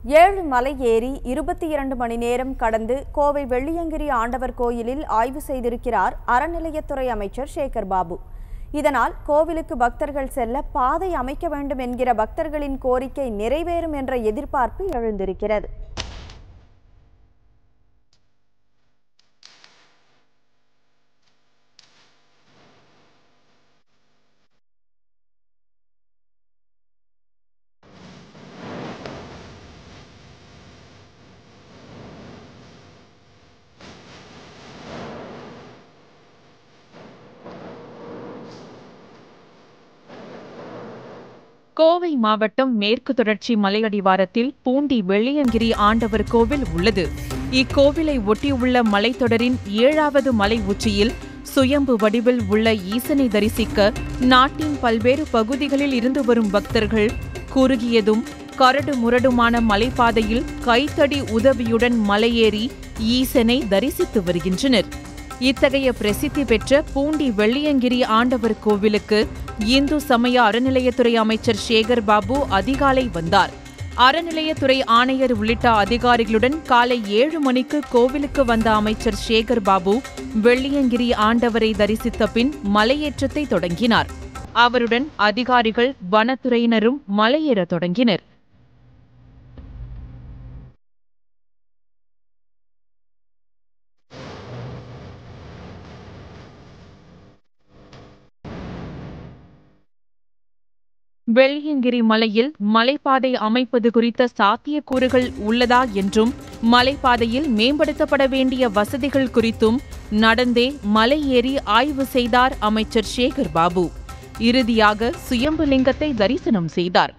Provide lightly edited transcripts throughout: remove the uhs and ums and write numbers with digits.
7 மலை ஏறி 22 மணி நேரம் கடந்து கோவை வெள்ளியங்கிரி ஆண்டவர் கோயிலில் ஆய்வு செய்திருக்கிறார் அறநிலையத்துறை அமைச்சர் சேகர் பாபு. இதனால் கோவிலுக்கு பக்தர்கள் செல்ல பாதை அமைக்க வேண்டும் என்கிற பக்தர்களின் கோரிக்கை நிறைவேறும் என்ற எதிர்பார்ப்பு எழுந்திருக்கிறது. கோவை மாவட்டம் மேற்கு தொடர்ச்சி மலையடிவாரத்தில் பூண்டி வெள்ளியங்கிரி ஆண்டவர் கோவில் உள்ளது. இக்கோவிலை ஒட்டியுள்ள மலைத்தொடரின் 7வது மலை உச்சியில் சுயம்பு வடிவில் உள்ள ஈசனை தரிசிக்க நாட்டின் பல்வேறு பகுதிகளில் இருந்து வரும் பக்தர்கள் குறுகியதும் கரடு முரடுமான மலைப்பாதையில் கைத்தடி உதவியுடன் மலையேறி ஈசனை தரிசித்து வருகின்றனர். இத்தகைய பிரசித்தி பெற்ற பூண்டி வெள்ளியங்கிரி ஆண்டவர் கோவிலுக்கு இந்து சமய அறநிலையத்துறை அமைச்சர் சேகர் பாபு அதிகாலை வந்தார். அறநிலையத்துறை ஆணையர் உள்ளிட்ட அதிகாரிகளுடன் காலை 7 மணிக்கு கோவிலுக்கு வந்த அமைச்சர் சேகர் பாபு வெள்ளியங்கிரி ஆண்டவரை தரிசித்த பின் மலையேற்றத்தை தொடங்கினார். அவருடன் அதிகாரிகள் வனத்துறையினரும் மலையேற தொடங்கினர். வெள்ளியங்கிரி மலையில் மலைப்பாதை அமைப்பது குறித்த சாத்தியக்கூறுகள் உள்ளதா என்றும் மலைப்பாதையில் மேம்படுத்தப்பட வேண்டிய வசதிகள் குறித்தும் நடந்தே மலை ஏறி ஆய்வு செய்தார் அமைச்சர் சேகர் பாபு. இறுதியாக சுயம்பு லிங்கத்தை தரிசனம் செய்தார்.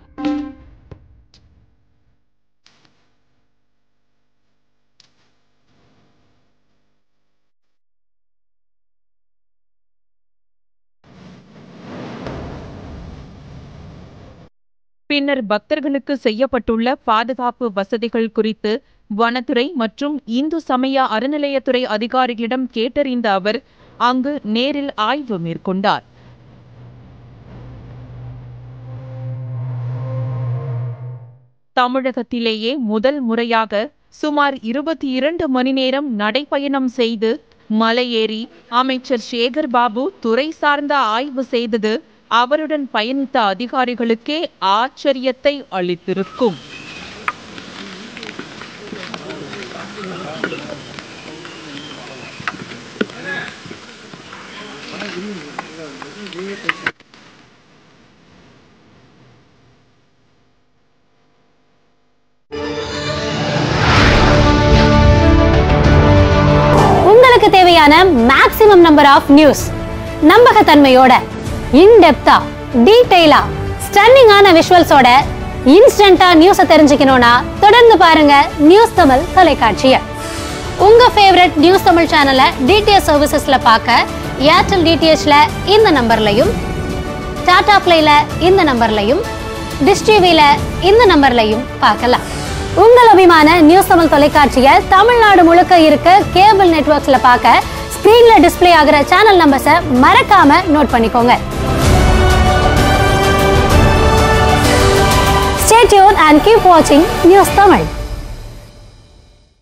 பின்னர் பக்தர்களுக்கு செய்யப்பட்டுள்ள பாதுகாப்பு வசதிகள் குறித்து வனத்துறை மற்றும் இந்து சமய அறநிலையத்துறை அதிகாரிகளிடம் கேட்டறிந்த அவர் அங்கு நேரில் ஆய்வு மேற்கொண்டார். தமிழகத்திலேயே முதல் முறையாக சுமார் 22 மணி நேரம் நடைபயணம் செய்து மலையேறி அமைச்சர் சேகர் பாபு துறை சார்ந்த ஆய்வு செய்தது அவருடன் பயணித்த அதிகாரிகளுக்கே ஆச்சரியத்தை அளித்திருக்கும். உங்களுக்கு தேவையான மேக்ஸிமம் நம்பர் ஆஃப் நியூஸ் நம்பகத்தன்மையோட இன்டெப்தா டீடைலா ஸ்டன்னிங்கான விஷுவல்ஸோட இன்ஸ்டன்டா நியூஸை தெரிஞ்சுக்கணும்னா தொடர்ந்து பாருங்க நியூஸ் தமிழ் தொலைக்காட்சியை. உங்க ஃபேவரட் நியூஸ் தமிழ் சேனலை டிடிஎச் சர்வீசஸ்ல பார்க்க ஏர்டெல் டிடிஎச்ல இந்த நம்பர்லையும், டாடா பிளேல இந்த நம்பர்லையும், டிஷ் டிவில இந்த நம்பர்லையும் பார்க்கலாம். உங்கள் அபிமான நியூஸ் தமிழ் தொலைக்காட்சியை தமிழ்நாடு முழுக்க இருக்க கேபிள் நெட்வொர்க்ஸ்ல பார்க்க ஸ்கிரீன்ல டிஸ்ப்ளே ஆகிற சேனல் நம்பர்ஸை மறக்காம நோட் பண்ணிக்கோங்க. Stay tuned and keep watching News Tamil.